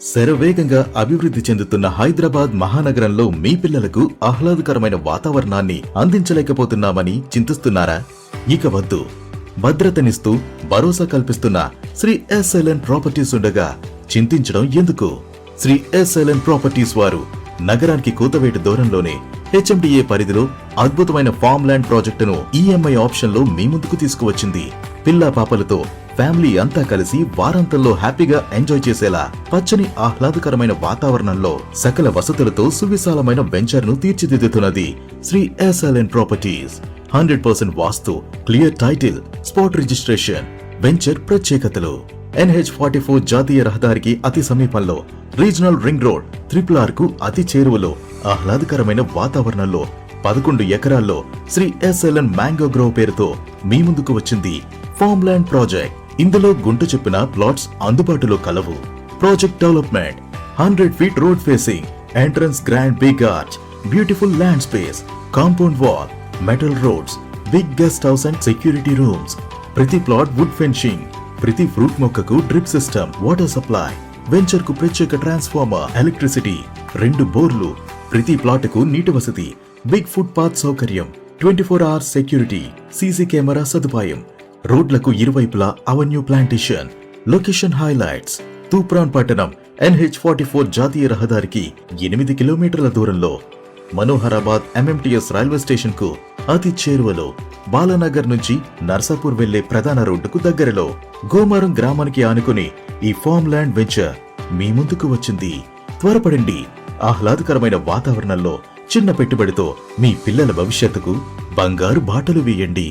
శరవేగంగా అభివృద్ధి చెందుతున్న హైదరాబాద్ మహానగరంలో మీ పిల్లలకు ఆహ్లాదకరమైన వాతావరణాన్ని అందించలేకపోతున్నామని చింతిస్తున్నారా? ఇక వద్దు. భద్రతనిస్తూ భరోసా కల్పిస్తున్న శ్రీ ఎస్ఎల్ఎన్ ప్రాపర్టీస్ ఉండగా చింతించడం ఎందుకు? శ్రీ ఎస్ఎల్ఎన్ ప్రాపర్టీస్ వారు నగరానికి కూతవేటు దూరంలోనే హెచ్ఎండిఏ పరిధిలో అద్భుతమైన ఫార్మ్ ల్యాండ్ ప్రాజెక్టును ఈఎంఐ ఆప్షన్ లో మీ ముందుకు తీసుకువచ్చింది. పిల్లా పాపలతో ఫ్యామిలీ అంతా కలిసి వారాంతంలో హ్యాపీగా ఎంజాయ్ చేసేలా పచ్చని ఆహ్లాదకరమైన వాతావరణంలో సకల వసతులతో సువిశాలమైన వెంచర్ ను తీర్చిదిద్దుతున్నది శ్రీ ఎస్ఎల్ఎన్ ప్రాపర్టీస్. 100% వాస్తు, clear title, spot registration. Venture ప్రత్యేకతలు: NH44 జాతీయ రహదారికి అతి సమీపంలో, రీజనల్ రింగ్ రోడ్, RRR కు అతి చేరువలో, ఆహ్లాదకరమైన వాతావరణంలో 11 ఎకరాల్లో శ్రీ ఎస్ఎల్ఎన్ మ్యాంగో గ్రోవ్ పేరుతో మీ ముందుకు వచ్చింది ఫార్మ్ ల్యాండ్ ప్రాజెక్ట్. ఇందులో గుంట చెప్పిన ప్లాట్స్ అందుబాటులో కలవు. Project development: 100 feet road facing, entrance grand big arch, beautiful land space, compound wall, metal roads, big guest house and security rooms. ప్రతి ప్లాట్ వుడ్ ఫెన్సింగ్, ప్రతి ఫ్రూట్ మొక్కకు drip system, water supply. Venture కు ప్రత్యేక transformer, electricity, 2 బోర్లు. ప్రతి plot కు నీటి వసతి, బిగ్ ఫుట్ పాత్ సౌకర్యం, 24 hours సెక్యూరిటీ, సీసీ కెమెరా సదుపాయం. రోడ్లకు ఇరువైపులా avenue plantation. Location highlights: Toopran పట్టణం NH44 జాతీయ రహదారికి 8 కిలోమీటర్ల దూరంలో, మనోహరాబాద్ MMTS రైల్వే స్టేషన్ కు అతి చేరువలో, బాలానగర్ నుంచి నర్సాపూర్ వెళ్లే ప్రధాన రోడ్డుకు దగ్గరలో, గోమారం గ్రామానికి ఆనుకుని ఈ ఫార్మ్ ల్యాండ్ వెంచర్ మీ ముందుకు వచ్చింది. త్వరపడండి. ఆహ్లాదకరమైన వాతావరణంలో చిన్న పెట్టుబడితో మీ పిల్లల భవిష్యత్తుకు బంగారు బాటలు వేయండి.